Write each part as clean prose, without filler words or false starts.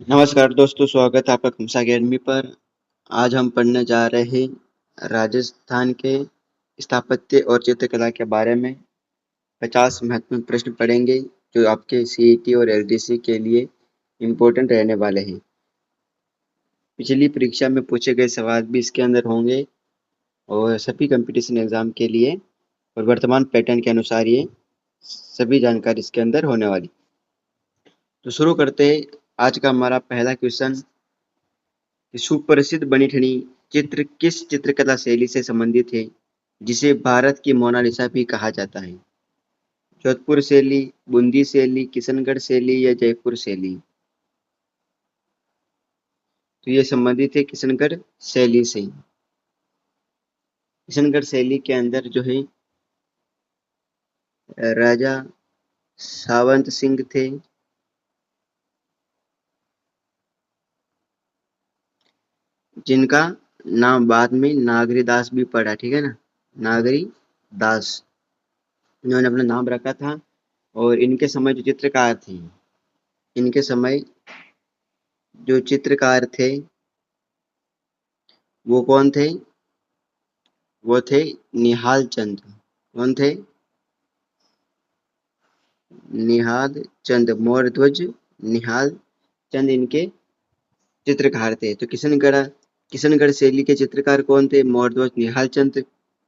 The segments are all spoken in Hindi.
नमस्कार दोस्तों, स्वागत है आपका खमसा अकेडमी पर। आज हम पढ़ने जा रहे हैं राजस्थान के स्थापत्य और चित्रकला के बारे में। 50 महत्वपूर्ण प्रश्न पढ़ेंगे जो आपके सीईटी और एलडीसी के लिए इम्पोर्टेंट रहने वाले हैं। पिछली परीक्षा में पूछे गए सवाल भी इसके अंदर होंगे और सभी कंपटीशन एग्जाम के लिए और वर्तमान पैटर्न के अनुसार ये सभी जानकारी इसके अंदर होने वाली। तो शुरू करते हैं। आज का हमारा पहला क्वेश्चन, सुप्रसिद्ध बनी ठनी चित्र किस चित्रकला शैली से संबंधित है जिसे भारत की मोनालिसा भी कहा जाता है? जोधपुर शैली, बूंदी शैली, किशनगढ़ शैली या जयपुर शैली? तो ये संबंधित है किशनगढ़ शैली से। किशनगढ़ शैली के अंदर जो है राजा सावंत सिंह थे, जिनका नाम बाद में नागरी दास भी पड़ा। ठीक है ना, नागरी दास इन्होंने अपना नाम रखा था। और इनके समय जो चित्रकार थे, इनके समय जो चित्रकार थे वो कौन थे? वो थे निहाल चंद। कौन थे? निहाल चंद मौर्यध्वज निहाल चंद इनके चित्रकार थे। तो किशनगढ़ शैली के चित्रकार कौन थे? मौर्यध्वज निहाल चंद।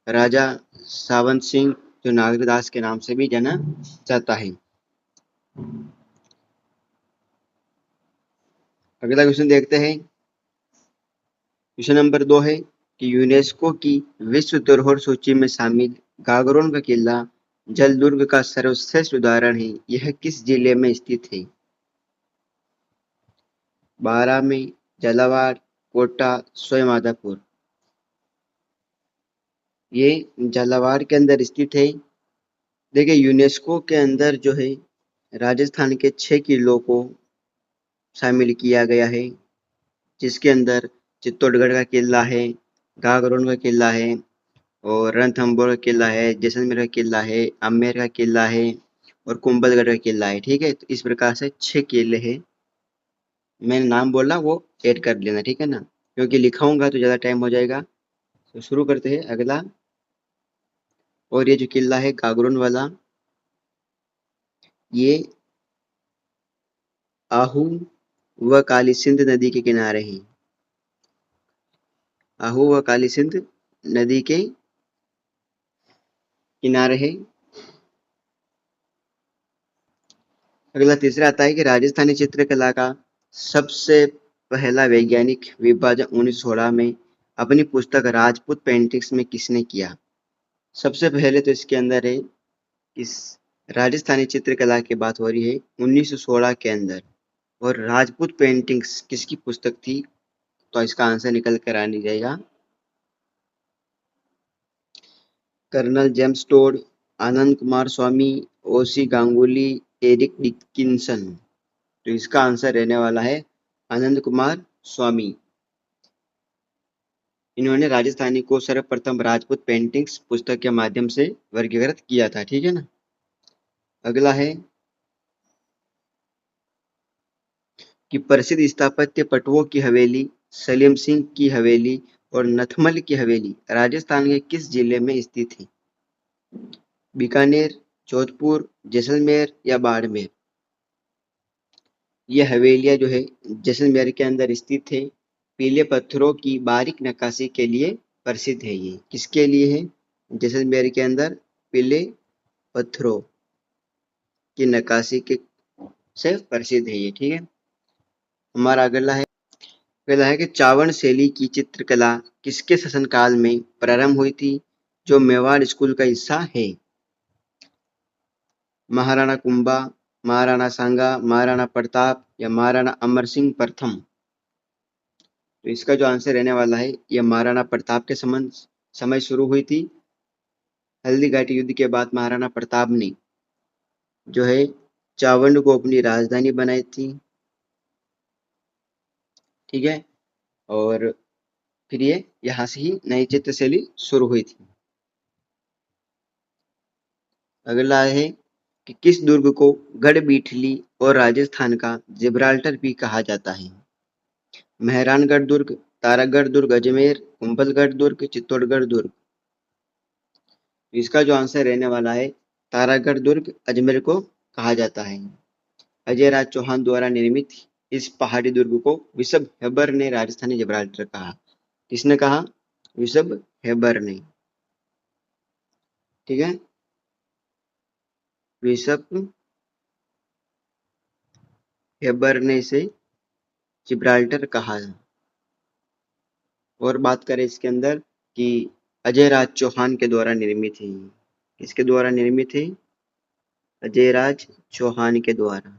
राजा सावंत सिंह, जो नागरदास के नाम से भी जाना जाता है। अगला क्वेश्चन देखते हैं। क्वेश्चन नंबर 2 है कि यूनेस्को की विश्व धरोहर सूची में शामिल गागरोन का किला जल दुर्ग का सर्वश्रेष्ठ उदाहरण है। यह किस जिले में स्थित है? बारां में, झालावाड़, कोटा, सवाईमाधोपुर? ये झालावाड़ के अंदर स्थित है। देखिए, यूनेस्को के अंदर जो है राजस्थान के 6 किलों को शामिल किया गया है, जिसके अंदर चित्तौड़गढ़ का किला है, गागरोन का किला है और रणथंभौर का किला है, जैसलमेर का किला है, आमेर का किला है और कुंभलगढ़ का किला है। ठीक है, तो इस प्रकार से 6 किले हैं। मैंने नाम बोला वो ऐड कर लेना, ठीक है ना, क्योंकि लिखाऊंगा तो ज़्यादा टाइम हो जाएगा। तो शुरू करते हैं अगला। और ये जो किला है गागरोन वाला, ये आहू व काली सिंध नदी के किनारे है। आहू व काली सिंध नदी के किनारे है। अगला तीसरा आता है कि राजस्थानी चित्रकला का सबसे पहला वैज्ञानिक विभाजन 1916 में अपनी पुस्तक राजपूत पेंटिंग्स में किसने किया? सबसे पहले तो इसके अंदर है, इस राजस्थानी चित्रकला की बात हो रही है 1916 के अंदर, और राजपूत पेंटिंग्स किसकी पुस्तक थी? तो इसका आंसर निकल कर आ नहीं जाएगा। Colonel James Tod, Anand Kumar स्वामी, ओसी गांगुली, एरिक डिकिंसन? तो इसका आंसर रहने वाला है आनंद कुमार स्वामी। इन्होंने राजस्थानी को सर्वप्रथम राजपूत पेंटिंग्स पुस्तक के माध्यम से वर्गीकृत किया था। ठीक है ना। अगला है कि प्रसिद्ध स्थापत्य पटुओं की हवेली, सलीम सिंह की हवेली और नथमल की हवेली राजस्थान के किस जिले में स्थित है? बीकानेर, जोधपुर, जैसलमेर या बाड़मेर? ये हवेलियां जो है जैसलमेर के अंदर स्थित है। पीले पत्थरों की बारीक नक्काशी के लिए प्रसिद्ध है। ये किसके लिए है? जैसलमेर के अंदर पीले पत्थरों की नक्काशी के से प्रसिद्ध है ये। ठीक है। हमारा अगला है कि चावड़ शैली की चित्रकला किसके शासनकाल में प्रारंभ हुई थी, जो मेवाड़ स्कूल का हिस्सा है? महाराणा कुंभा, महाराणा सांगा, महाराणा प्रताप या महाराणा अमर सिंह प्रथम? तो इसका जो आंसर रहने वाला है, यह महाराणा प्रताप के समय शुरू हुई थी। हल्दी घाटी युद्ध के बाद महाराणा प्रताप ने जो है चावंड को अपनी राजधानी बनाई थी। ठीक है। और फिर ये यहाँ से ही नई चित्र शैली शुरू हुई थी। अगला है कि किस दुर्ग को गढ़बीठली और राजस्थान का जिब्राल्टर भी कहा जाता है? मेहरानगढ़ दुर्ग, तारागढ़ दुर्ग अजमेर, कुंभलगढ़ दुर्ग, चित्तौड़गढ़ दुर्ग। इसका जो आंसर रहने वाला है तारागढ़ दुर्ग अजमेर को कहा जाता है। अजय राज चौहान द्वारा निर्मित इस पहाड़ी दुर्ग को विशब हेबर ने राजस्थानी जिब्राल्टर कहा। किसने कहा? विशब हेबर ने। ठीक है, विशब हेबर ने इसे जिब्राल्टर कहा है। और बात करें इसके अंदर कि अजय राज चौहान के द्वारा निर्मित है। किसके द्वारा निर्मित है? अजय राज चौहान के द्वारा।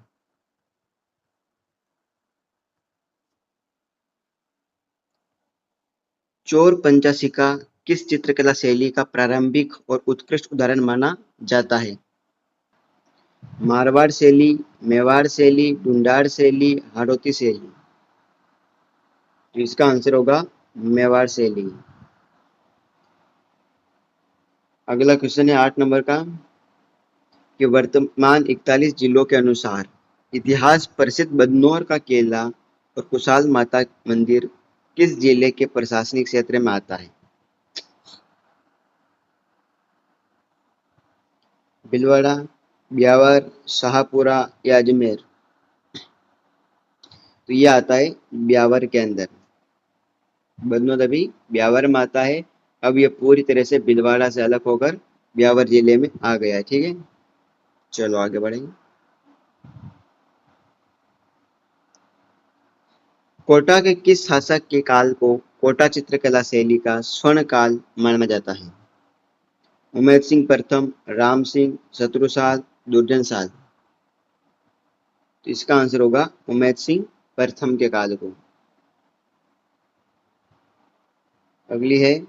चोर पंचाशिका किस चित्रकला शैली का प्रारंभिक और उत्कृष्ट उदाहरण माना जाता है? मारवाड़ शैली, मेवाड़ शैली, ढूंढाड़ शैली, हाड़ौती शैली। तो इसका आंसर होगा मेवाड़ शैली। अगला क्वेश्चन है 8 नंबर का कि वर्तमान 41 जिलों के अनुसार इतिहास प्रसिद्ध बदनौर का केला और कुशाल माता मंदिर किस जिले के प्रशासनिक क्षेत्र में आता है? भीलवाड़ा, ब्यावर, शाहपुरा या अजमेर। तो ये आता है ब्यावर के अंदर। बदनौर अभी ब्यावर में आता है। अब ये पूरी तरह से भीलवाड़ा से अलग होकर ब्यावर जिले में आ गया है। ठीक है, चलो आगे बढ़ेंगे। कोटा के किस शासक के काल को कोटा चित्रकला शैली का स्वर्ण काल माना जाता है? उमेद सिंह प्रथम, राम सिंह, शत्रुसाल, दुर्जनसाल। तो इसका आंसर होगा उमेद सिंह प्रथम के काल को। अगली है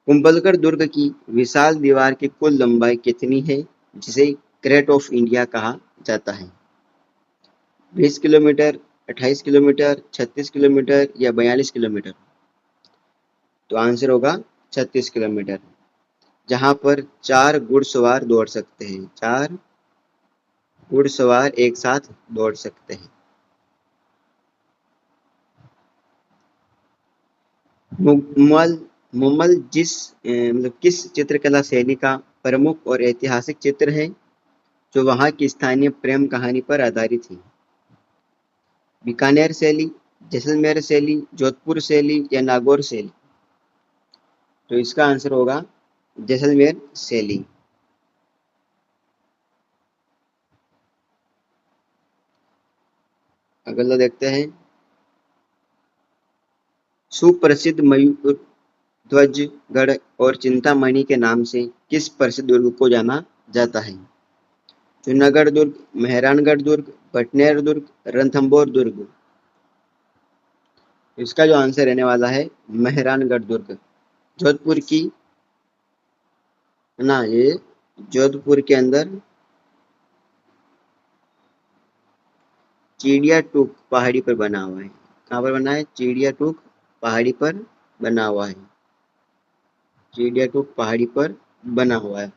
कुंभलगढ़ दुर्ग की विशाल दीवार की कुल लंबाई कितनी है जिसे ग्रेट ऑफ इंडिया कहा जाता है? 20 किलोमीटर, 28 किलोमीटर, 36 किलोमीटर या 42 किलोमीटर। तो आंसर होगा 36 किलोमीटर, जहां पर 4 घुड़सवार दौड़ सकते हैं। 4 घुड़सवार एक साथ दौड़ सकते हैं। मुमल मुमल मतलब किस चित्रकला शैली का प्रमुख और ऐतिहासिक चित्र है जो वहां की स्थानीय प्रेम कहानी पर आधारित है? बीकानेर शैली, जैसलमेर शैली, जोधपुर शैली या नागौर शैली। तो इसका आंसर होगा जैसलमेर शैली। अगला देखते हैं सुप्रसिद्ध मयूर ध्वज गढ़ और चिंतामणि के नाम से किस प्रसिद्ध दुर्ग को जाना जाता है? जूनागढ़ दुर्ग, मेहरानगढ़ दुर्ग, भटनेर दुर्ग, रणथंभौर दुर्ग। इसका जो आंसर रहने वाला है मेहरानगढ़ दुर्ग। जोधपुर की ना, ये जोधपुर के अंदर चिड़िया टूक पहाड़ी पर बना हुआ है। कहाँ पर बना है? चिड़िया टूक पहाड़ी पर बना हुआ है। चिड़िया टूक पहाड़ी पर बना हुआ है।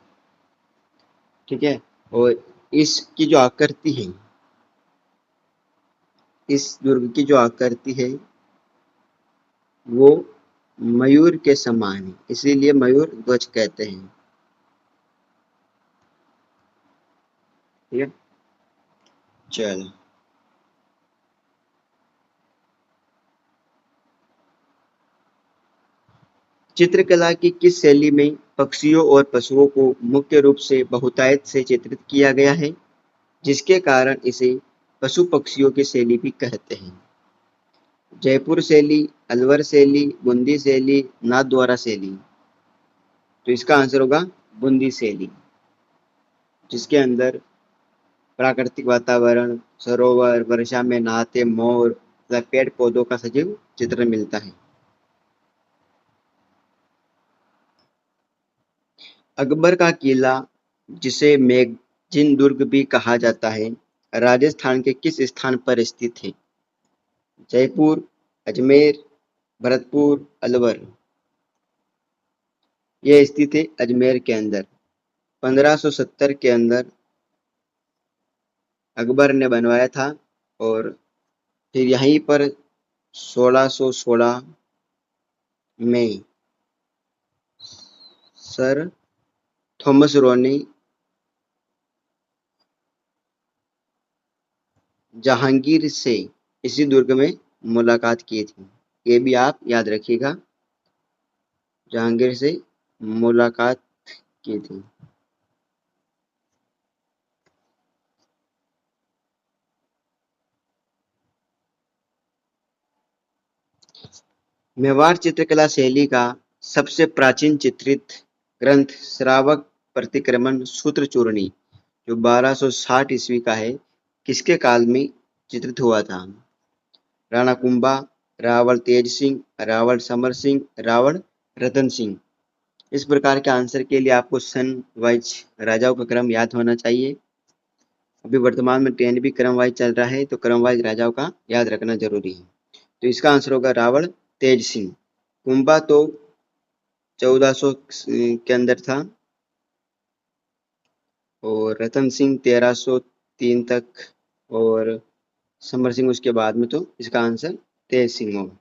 ठीक है, और इसकी जो आकृति है, इस दुर्ग की जो आकृति है वो मयूर के समान है, इसीलिए मयूर ध्वज कहते हैं। ठीक है, चलो चित्रकला की किस शैली में पक्षियों और पशुओं को मुख्य रूप से बहुतायत से चित्रित किया गया है जिसके कारण इसे पशु पक्षियों की शैली भी कहते हैं? जयपुर शैली, अलवर शैली, बूंदी शैली, नाथद्वारा शैली। तो इसका आंसर होगा बूंदी शैली, जिसके अंदर प्राकृतिक वातावरण, सरोवर, वर्षा में नहाते मोर तथा पेड़ पौधों का सजीव चित्रण मिलता है। अकबर का किला, जिसे मैगजीन दुर्ग भी कहा जाता है, राजस्थान के किस स्थान पर स्थित है? जयपुर, अजमेर, भरतपुर, अलवर। यह स्थित है अजमेर के अंदर। 1570 के अंदर अकबर ने बनवाया था और फिर यहीं पर 1616 में सर थॉमस रो ने जहांगीर से इसी दुर्ग में मुलाकात की थी। ये भी आप याद रखिएगा, जहांगीर से मुलाकात की थी। मेवाड़ चित्रकला शैली का सबसे प्राचीन चित्रित ग्रंथ श्रावक प्रतिक्रमण सूत्र चूर्णी जो 1260 ईस्वी का है, किसके काल में चित्रित हुआ था? राणा कुंभा, रावल तेज सिंह, रावल समर सिंह, रावल रतन सिंह। इस प्रकार के आंसर के लिए आपको सन वाइज राजाओं का क्रम याद होना चाहिए। अभी वर्तमान में ट्रेंड भी क्रम वाइज चल रहा है, तो क्रम वाइज राजाओं का याद रखना जरूरी है। तो इसका आंसर होगा रावल तेज सिंह। कुंभा तो 1400 के अंदर था और रतन सिंह 1303 तक और समर सिंह उसके बाद में, तो इसका आंसर तेज सिंह होगा।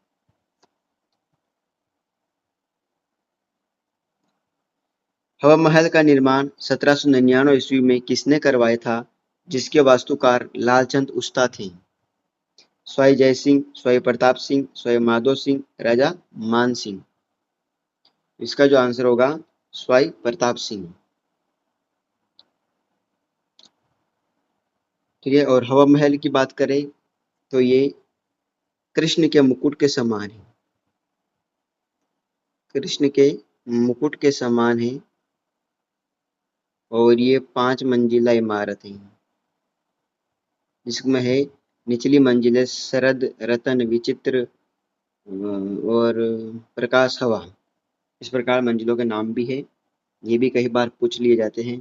हवा महल का निर्माण 1799 ईस्वी में किसने करवाया था, जिसके वास्तुकार लालचंद उस्ता थे? स्वाई जय सिंह, स्वाई प्रताप सिंह, स्वाई माधो सिंह, राजा मान सिंह। इसका जो आंसर होगा स्वाई प्रताप सिंह। ठीक है, और हवा महल की बात करें तो ये कृष्ण के मुकुट के समान है। कृष्ण के मुकुट के समान है और ये 5 मंजिला इमारत है, जिसमें है निचली मंजिल शरद रतन विचित्र और प्रकाश हवा। इस प्रकार मंजिलों के नाम भी है, ये भी कई बार पूछ लिए जाते हैं।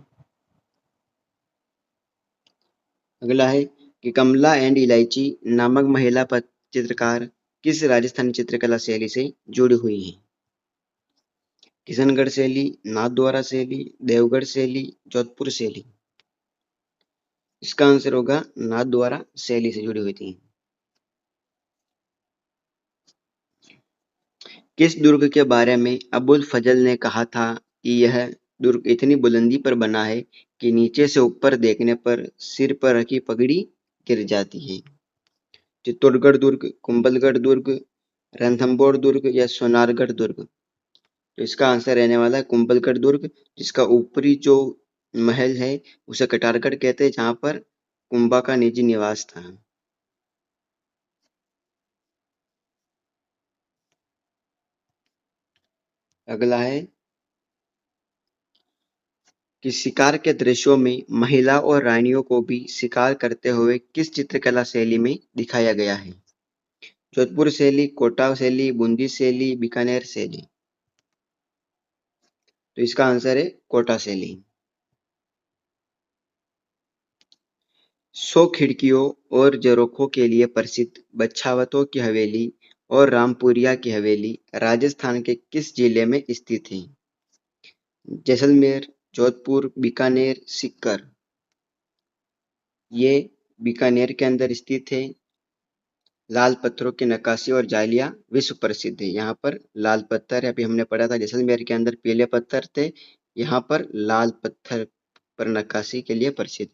अगला है कि कमला एंड इलायची नामक महिला चित्रकार किस राजस्थानी चित्रकला शैली से जुड़ी हुई हैं? किशनगढ़ शैली, नाथद्वारा शैली, देवगढ़ शैली, जोधपुर शैली। इसका आंसर होगा नाथद्वारा शैली से जुड़ी हुई थी। किस दुर्ग के बारे में अबुल फजल ने कहा था कि यह दुर्ग इतनी बुलंदी पर बना है कि नीचे से ऊपर देखने पर सिर पर रखी पगड़ी गिर जाती है? चित्तौड़गढ़ दुर्ग, कुंभलगढ़ दुर्ग, रणथंभौर दुर्ग या सोनारगढ़ दुर्ग। तो इसका आंसर रहने वाला है कुंभलगढ़ दुर्ग, जिसका ऊपरी जो महल है उसे कटारगढ़ कहते हैं, जहां पर कुंभा का निजी निवास था। अगला है कि शिकार के दृश्यों में महिला और रानियों को भी शिकार करते हुए किस चित्रकला शैली में दिखाया गया है? जोधपुर शैली, कोटा शैली, बूंदी शैली, बीकानेर शैली। तो इसका आंसर है कोटा शैली। 100 खिड़कियों और झरोखों के लिए प्रसिद्ध बछावतों की हवेली और रामपुरिया की हवेली राजस्थान के किस जिले में स्थित है? जैसलमेर, जोधपुर, बीकानेर, सीकर। ये बीकानेर के अंदर स्थित है। लाल पत्थरों की नक्काशी और जालियां विश्व प्रसिद्ध है। यहाँ पर लाल पत्थर है, अभी हमने पढ़ा था जैसलमेर के अंदर पीले पत्थर थे, यहाँ पर लाल पत्थर पर नक्काशी के लिए प्रसिद्ध।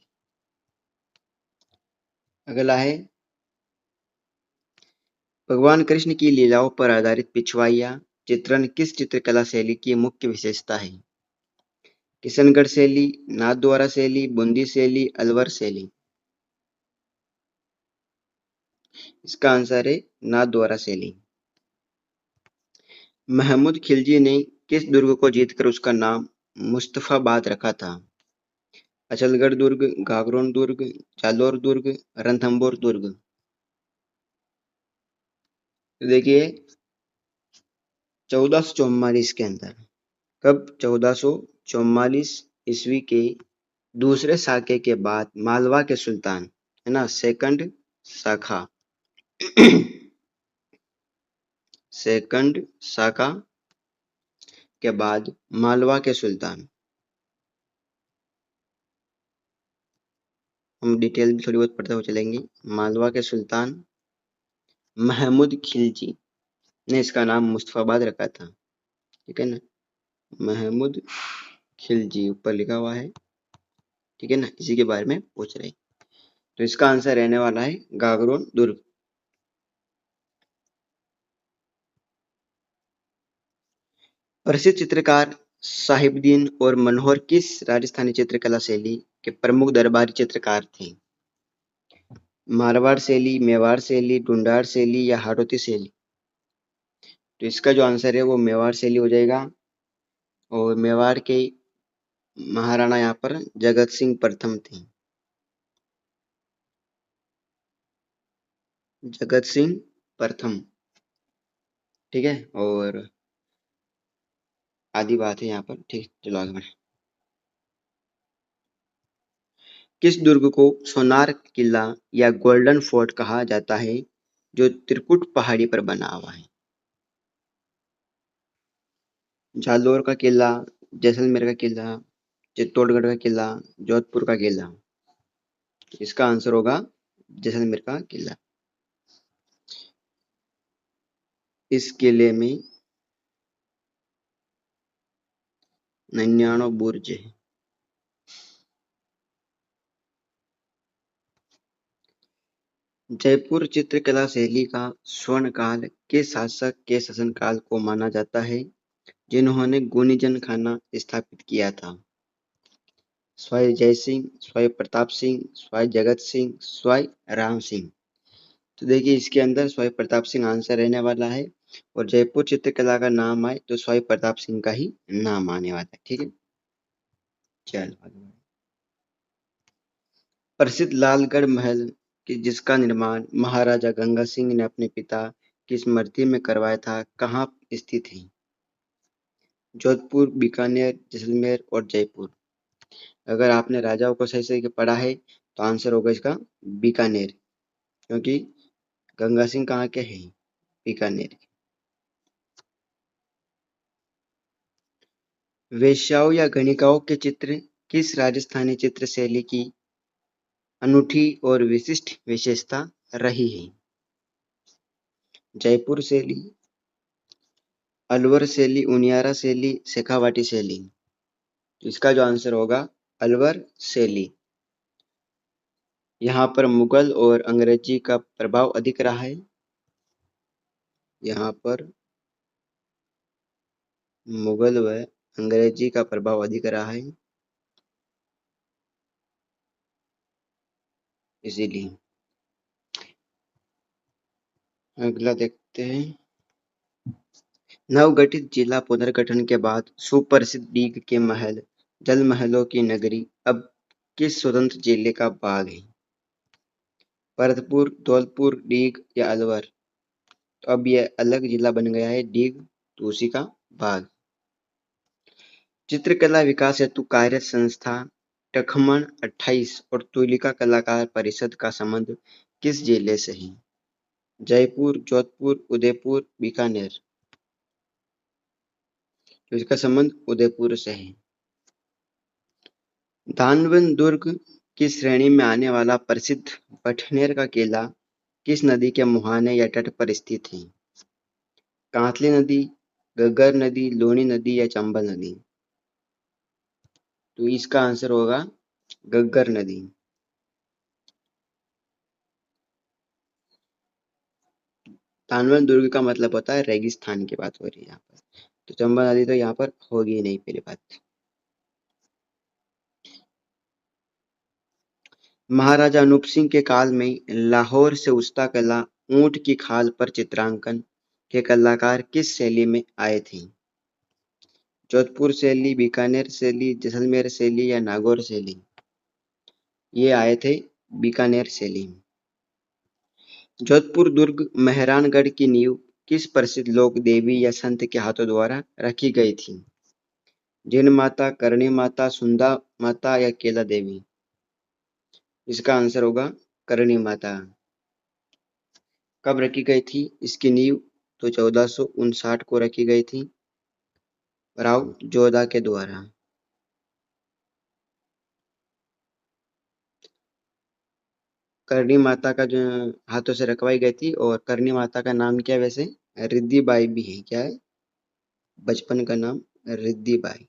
अगला है भगवान कृष्ण की लीलाओं पर आधारित पिछवाइया चित्रण किस चित्रकला शैली की मुख्य विशेषता है? किशनगढ़ शैली, नाथद्वारा शैली, बूंदी शैली, अलवर शैली। इसका आंसर है नाथद्वारा शैली। महमूद खिलजी ने किस दुर्ग को जीतकर उसका नाम मुस्तफाबाद रखा था? अचलगढ़ दुर्ग, घाघरोन दुर्ग, जालोर दुर्ग, रणथंभौर दुर्ग। तो देखिए 1444 के अंदर, कब? 1444 ईस्वी के दूसरे साके के बाद मालवा के सुल्तान, है ना, सेकंड शाखा सेकंड शाखा के बाद मालवा के सुल्तान हम डिटेल भी थोड़ी बहुत पढ़ते हुए चलेंगे। मालवा के सुल्तान महमूद खिलजी ने इसका नाम मुस्तफाबाद रखा था, ठीक है ना। महमूद खिलजी ऊपर लिखा हुआ है, ठीक है ना, इसी के बारे में पूछ रहे हैं। तो इसका आंसर रहने वाला है गागरोन दुर्ग। प्रसिद्ध चित्रकार साहिबुद्दीन और मनोहर किस राजस्थानी चित्रकला शैली के प्रमुख दरबारी चित्रकार थे? मारवाड़ शैली, मेवाड़ शैली, ढूंढाड़ शैली या हाड़ौती शैली? तो इसका जो आंसर है वो मेवाड़ शैली हो जाएगा। और मेवाड़ के महाराणा यहाँ पर जगत सिंह प्रथम थे, जगत सिंह प्रथम, ठीक है। और आदि बात है यहाँ पर, ठीक। चलो आगे बढ़े। किस दुर्ग को सोनार किला या गोल्डन फोर्ट कहा जाता है जो त्रिकुट पहाड़ी पर बना हुआ है? जालौर का किला, जैसलमेर का किला, चित्तौड़गढ़ का किला, जोधपुर का किला? इसका आंसर होगा जैसलमेर का किला। इस किले में 99 बुर्ज है। जयपुर चित्रकला शैली का स्वर्ण काल किस शासक के शासनकाल को माना जाता है जिन्होंने गुणीजन खाना स्थापित किया था? स्वाई जय सिंह, स्वाई प्रताप सिंह, स्वाई जगत सिंह, स्वाई राम सिंह? तो देखिए इसके अंदर स्वाई प्रताप सिंह आंसर रहने वाला है, और जयपुर चित्रकला का नाम आए तो स्वाई प्रताप सिंह का ही नाम आने वाला है, ठीक है। चलो आगे बढ़ो। प्रसिद्ध लालगढ़ महल जिसका निर्माण महाराजा गंगा सिंह ने अपने पिता की स्मृति में करवाया था, कहाँ स्थित है? जोधपुर, बीकानेर, जैसलमेर और जयपुर? अगर आपने राजाओं को सही सही पढ़ा है तो आंसर होगा इसका बीकानेर, क्योंकि गंगा सिंह कहाँ के हैं? बीकानेर। वेश्याओं या गणिकाओं के चित्र किस राजस्थानी चित्र शैली की अनूठी और विशिष्ट विशेषता रही है? जयपुर शैली, अलवर शैली, उनियारा शैली, शेखावाटी शैली? तो इसका जो आंसर होगा अलवर शैली। यहाँ पर मुगल और अंग्रेजी का प्रभाव अधिक रहा है। यहाँ पर मुगल व अंग्रेजी का प्रभाव अधिक रहा है, इसीलिए। अगला देखते हैं। नवगठित जिला पुनर्गठन के बाद सुप्रसिद्ध डीग के महल, जल महलों की नगरी अब किस स्वतंत्र जिले का भाग है? भरतपुर, धौलपुर, डीग या अलवर? तो अब यह अलग जिला बन गया है डीग, तो उसी का भाग। चित्रकला विकास हेतु कार्यरत संस्था टखमन 28 और तुलिका कलाकार परिषद का संबंध किस जिले से है? जयपुर, जोधपुर, उदयपुर, बीकानेर? तो इसका संबंध उदयपुर से है। धानवन दुर्ग की श्रेणी में आने वाला प्रसिद्ध बठनेर का किला किस नदी के मुहाने या तट पर स्थित है? कांतली नदी, घग्गर नदी, लूनी नदी या चंबल नदी? तो इसका आंसर होगा घग्गर नदी। धानवन दुर्ग का मतलब होता है रेगिस्तान की बात हो रही है यहाँ पर, तो चंबल नदी तो यहाँ पर होगी ही नहीं, पहली बात। महाराजा अनूप सिंह के काल में लाहौर से उस्ता कला ऊंट की खाल पर चित्रांकन के कलाकार किस शैली में आए थे? जोधपुर शैली, बीकानेर शैली, जैसलमेर शैली या नागौर शैली? ये आए थे बीकानेर शैली में। जोधपुर दुर्ग मेहरानगढ़ की नींव किस प्रसिद्ध लोक देवी या संत के हाथों द्वारा रखी गई थी? जिन माता, करणी माता, सुंदा माता या केला देवी? इसका आंसर होगा करणी माता। कब रखी गई थी इसकी नींव? तो 1459 को रखी गई थी राव जोधा के द्वारा। करणी माता का जो हाथों से रखवाई गई थी, और करणी माता का नाम क्या है वैसे? रिद्धि बाई भी है। क्या है बचपन का नाम? रिद्धि बाई।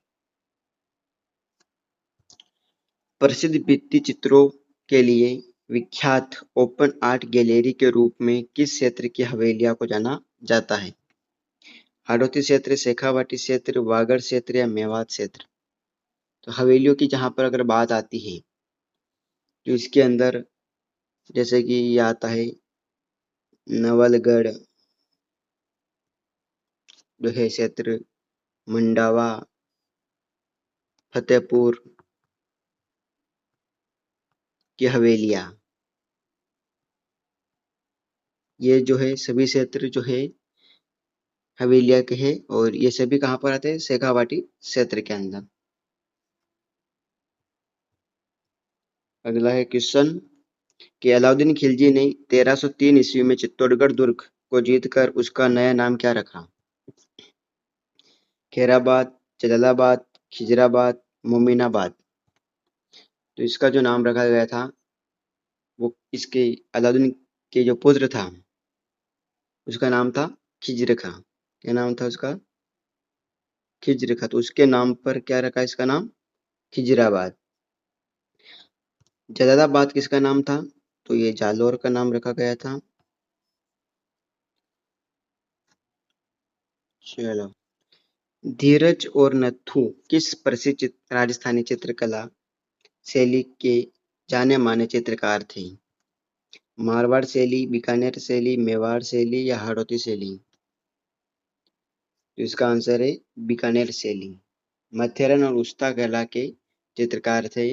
प्रसिद्ध भित्ति चित्रों के लिए विख्यात ओपन आर्ट गैलरी के रूप में किस क्षेत्र की हवेलियों को जाना जाता है? हाड़ौती क्षेत्र, शेखावाटी क्षेत्र, वागड़ क्षेत्र या मेवात क्षेत्र? तो हवेलियों की जहां पर अगर बात आती है तो इसके अंदर जैसे कि ये आता है नवलगढ़ जो है क्षेत्र, मंडावा, फतेहपुर की हवेलियां, ये जो है सभी क्षेत्र जो है हवेलिया के हैं, और ये सभी कहाँ पर आते हैं? शेखावाटी क्षेत्र के अंदर। अगला है क्वेश्चन कि अलाउद्दीन खिलजी ने 1303 ईस्वी में चित्तौड़गढ़ दुर्ग को जीतकर उसका नया नाम क्या रखा? खैराबाद, जलालाबाद, खिजराबाद, मोमिनाबाद? तो इसका जो नाम रखा गया था वो इसके अलाउद्दीन के जो पुत्र था उसका नाम था खिज्र खां। क्या नाम था उसका? खिज्र खां। तो उसके नाम पर क्या रखा इसका नाम? खिजराबाद। जलालाबाद किसका नाम था? तो ये जालौर का नाम रखा गया था। चलो, धीरज और नथु किस प्रसिद्ध राजस्थानी चित्रकला शैली के जाने माने चित्रकार थे? मारवाड़ शैली, बीकानेर शैली, मेवाड़ शैली या हाड़ौती शैली? तो इसका आंसर है बीकानेर शैली। माथेरन और उस्ता कला के चित्रकार थे।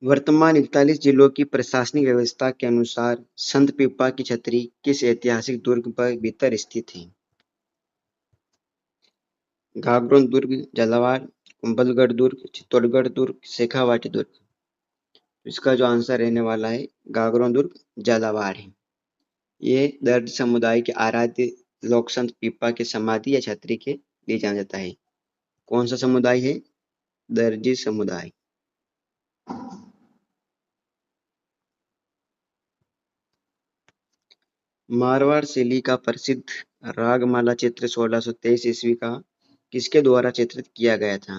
वर्तमान 41 जिलों की प्रशासनिक व्यवस्था के अनुसार संत पीपा की छतरी किस ऐतिहासिक दुर्ग पर भीतर स्थित है? घाघरों दुर्ग, झालावाड़, कुंभलगढ़ दुर्ग, चित्तौड़गढ़ दुर्ग, शेखावाटी दुर्ग? इसका जो आंसर रहने वाला है घाघरों दुर्ग, झालावाड़ है। ये दर्ज समुदाय के आराध्य लोक संत पीपा के समाधि या छतरी के लिए जाना जाता है। कौन सा समुदाय है? दर्जी समुदाय। मारवाड़ शैली का प्रसिद्ध रागमाला चित्र 1623 ईस्वी का किसके द्वारा चित्रित किया गया था?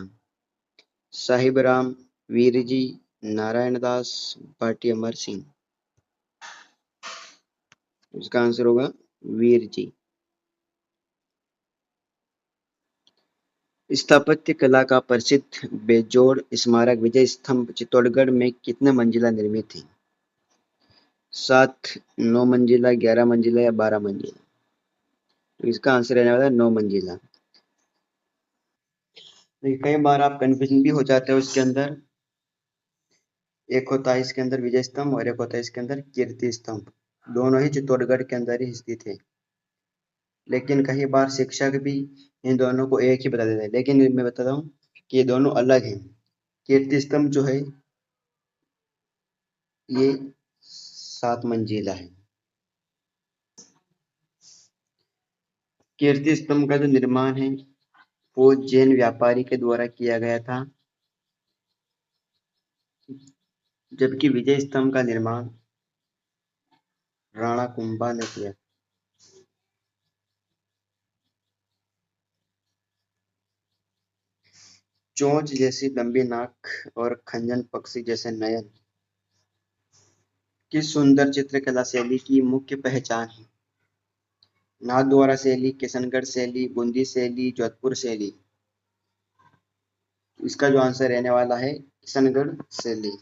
साहिब राम, वीरजी, नारायणदास, भाटी अमर सिंह? इसका आंसर होगा वीरजी। स्थापत्य कला का प्रसिद्ध बेजोड़ स्मारक विजय स्तंभ चित्तौड़गढ़ में कितने मंजिला निर्मित है? 7, 9 मंजिला, 11 मंजिला या 12 मंजिला? तो इसका आंसर रहने वाला है 9 मंजिला। देखिए कई बार आप कन्फ्यूजन भी हो जाते हो इसके अंदर। एक होता है इसके अंदर विजय स्तंभ और एक होता है इसके अंदर कीर्ति स्तंभ। दोनों ही चित्तौड़गढ़ के अंदर ही स्थित है, लेकिन कई बार शिक्षक भी इन दोनों को एक ही बता देते हैं, लेकिन मैं बताता हूँ कि ये दोनों अलग हैं। कीर्ति स्तंभ जो है ये 7 मंजिला है। कीर्ति स्तंभ का जो निर्माण है वो जैन व्यापारी के द्वारा किया गया था, जबकि विजय स्तंभ का निर्माण राणा कुंभा ने किया। चोंच जैसी लंबी नाक और खंजन पक्षी जैसे नयन किस सुंदर चित्रकला शैली की मुख्य पहचान है? नाथद्वारा शैली, किशनगढ़ शैली, बूंदी शैली, जोधपुर शैली? इसका जो आंसर रहने वाला है किशनगढ़ शैली।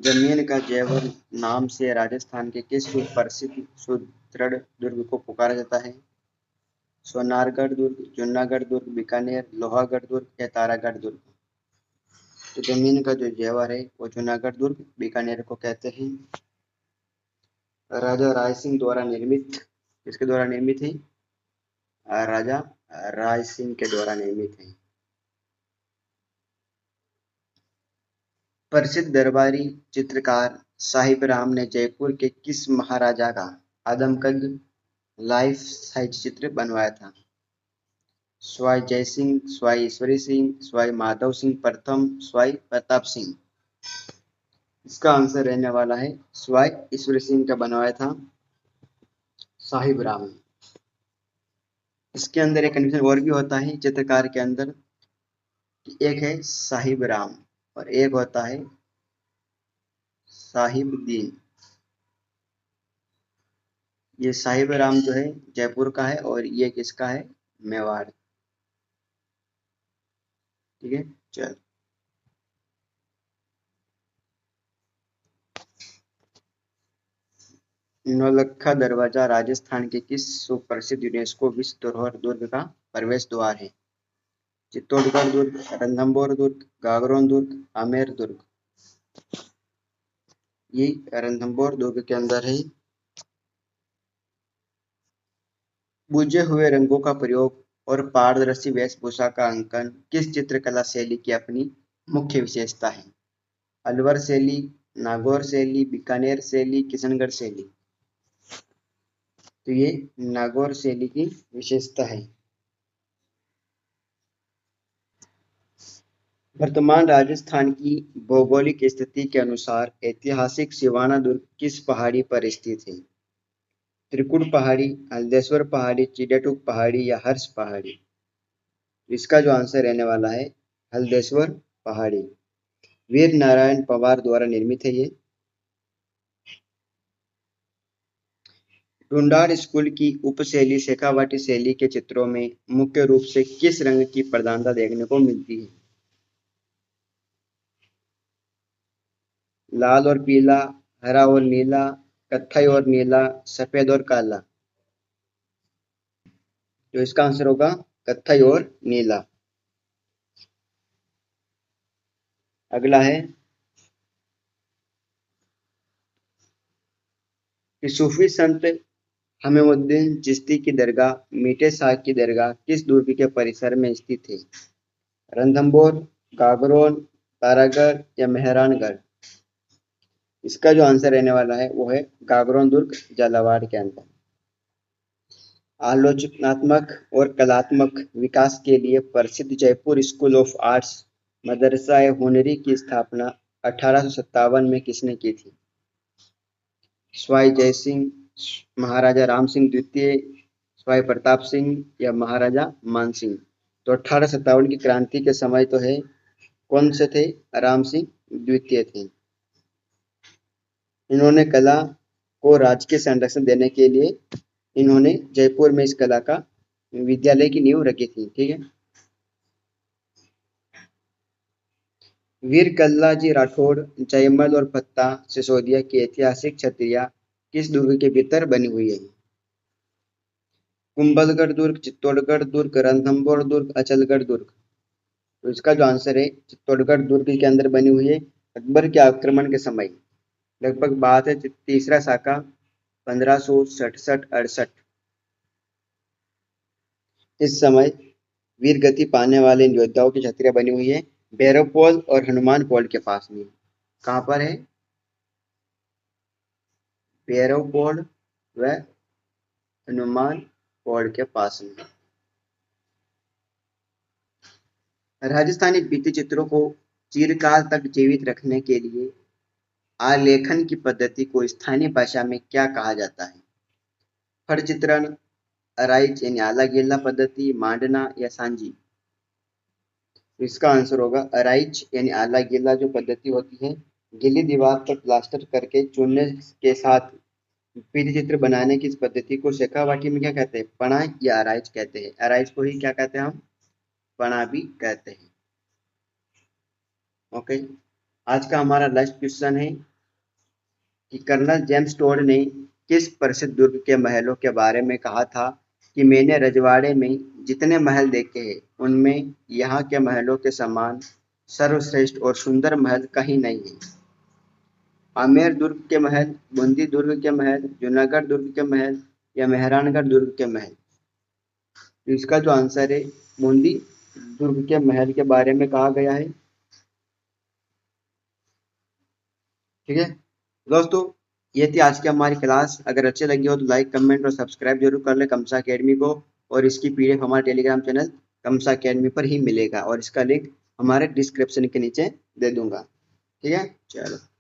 जमीन का जेवर नाम से राजस्थान के किस सुप्रसिद्ध सुदृढ़ दुर्ग को पुकारा जाता है? सोनारगढ़ दुर्ग, जूनागढ़ दुर्ग, बीकानेर, लोहागढ़ दुर्ग या तारागढ़ दुर्ग? तो जमीन का जो जेवर है वो जूनागढ़ दुर्ग, बीकानेर को कहते हैं। राजा राय सिंह द्वारा निर्मित, किसके द्वारा निर्मित है? राजा राय सिंह के द्वारा निर्मित है। प्रसिद्ध दरबारी चित्रकार साहिब राम ने जयपुर के किस महाराजा का आदमकद लाइफ साइज चित्र बनवाया था? स्वाई जय सिंह, स्वाई ईश्वरी सिंह, स्वाई माधव सिंह प्रथम, स्वाई प्रताप सिंह। इसका आंसर रहने वाला है स्वाई ईश्वरी सिंह का बनवाया था साहिब राम। इसके अंदर एक कंडीशन और भी होता है चित्रकार के अंदर, एक है साहिब राम और एक होता है साहिब दीन। ये साहिब राम जो है जयपुर का है और ये किसका है, मेवाड़। ठीक है, चल। नौलखा दरवाजा राजस्थान के किस सुप्रसिद्ध यूनेस्को विश्व धरोहर दुर्ग का प्रवेश द्वार है? चित्तौड़गढ़ दुर्ग, रणथंभौर दुर्ग, गागरोन दुर्ग, आमेर दुर्ग। ये रणथंभौर दुर्ग के अंदर है। बुझे हुए रंगों का प्रयोग और पारदर्शी वेशभूषा का अंकन किस चित्रकला शैली की अपनी मुख्य विशेषता है? अलवर शैली, नागौर शैली, बीकानेर शैली, किशनगढ़ शैली। तो ये नागौर शैली की विशेषता है। वर्तमान राजस्थान की भौगोलिक स्थिति के अनुसार ऐतिहासिक सिवाना दुर्ग किस पहाड़ी पर स्थित है? त्रिकुट पहाड़ी, हल्देश्वर पहाड़ी, चिड़ियाटूक पहाड़ी या हर्ष पहाड़ी। इसका जो आंसर रहने वाला है हल्देश्वर पहाड़ी। वीर नारायण पवार द्वारा निर्मित है ये। ढूंढाड़ स्कूल की उपशैली शेखावाटी शैली के चित्रों में मुख्य रूप से किस रंग की प्रधानता देखने को मिलती है? लाल और पीला, हरा और नीला, कत्थई और नीला, सफेद और काला। तो इसका आंसर होगा कत्थई और नीला। अगला है कि सूफी संत हमीमुद्दीन चिश्ती की दरगाह मीठे साग की दरगाह किस दुर्ग के परिसर में स्थित है? रणथंभौर, गागरोन, तारागढ़ या मेहरानगढ़। इसका जो आंसर रहने वाला है वो है गागरोन दुर्ग, झालावाड़ के अंदर। आलोचनात्मक और कलात्मक विकास के लिए प्रसिद्ध जयपुर स्कूल ऑफ आर्ट्स मदरसा ए हुनरी की स्थापना 1857 में किसने की थी? स्वाई जय सिंह, महाराजा राम सिंह द्वितीय, स्वाई प्रताप सिंह या महाराजा मान सिंह। तो 1857 की क्रांति के समय तो है कौन से थे? राम सिंह द्वितीय थे। इन्होंने कला को राजकीय संरक्षण देने के लिए इन्होंने जयपुर में इस कला का विद्यालय की नींव रखी थी। ठीक है। वीर कल्लाजी राठौड़, जयमल और फत्ता सिसोदिया की ऐतिहासिक छतरियां किस दुर्ग के भीतर बनी हुई है? कुंभलगढ़ दुर्ग, चित्तौड़गढ़ दुर्ग, रणथंभौर दुर्ग, अचलगढ़ दुर्ग। तो इसका जो आंसर है चित्तौड़गढ़ दुर्ग के अंदर बनी हुई है। अकबर के आक्रमण के समय लगभग बात है तीसरा साका 1567-68। इस समय वीर गति पाने वाले इन योद्धाओं की छतरियां बनी हुई है भैरव पोल और हनुमान पोल के पास में। कहां पर है? भैरव पोल व हनुमान पोल के पास में। राजस्थानी भित्ति चित्रों को चिरकाल तक जीवित रखने के लिए आलेखन की पद्धति को स्थानीय भाषा में क्या कहा जाता है? फट चित्रण, अराइच यानी आला गीला पद्धति, मांडना या सांजी। इसका आंसर होगा अराइच यानी आला गीला जो पद्धति होती है गीली दीवार पर प्लास्टर करके चूने के साथ भित्ति चित्र बनाने की इस पद्धति को शेखावाटी में क्या कहते हैं? पणा या अराइच कहते हैं। अराइच को ही क्या कहते हैं हम? पणा भी कहते हैं। ओके, आज का हमारा लास्ट क्वेश्चन है कि कर्नल जेम्स टोड ने किस प्रसिद्ध दुर्ग के महलों के बारे में कहा था कि मैंने रजवाड़े में जितने महल देखे हैं उनमें यहाँ के महलों के समान सर्वश्रेष्ठ और सुंदर महल कहीं नहीं है? आमेर दुर्ग के महल, बूंदी दुर्ग के महल, जूनागढ़ दुर्ग के महल या मेहरानगढ़ दुर्ग के महल। तो इसका जो आंसर है बूंदी दुर्ग के महल के बारे में कहा गया है। ठीक है दोस्तों, ये थी आज की हमारी क्लास। अगर अच्छे लगी हो तो लाइक, कमेंट और सब्सक्राइब जरूर कर ले कमसा अकेडमी को, और इसकी पीडीएफ हमारे टेलीग्राम चैनल तमसा अकेडमी पर ही मिलेगा और इसका लिंक हमारे डिस्क्रिप्शन के नीचे दे दूंगा। ठीक है, चलो।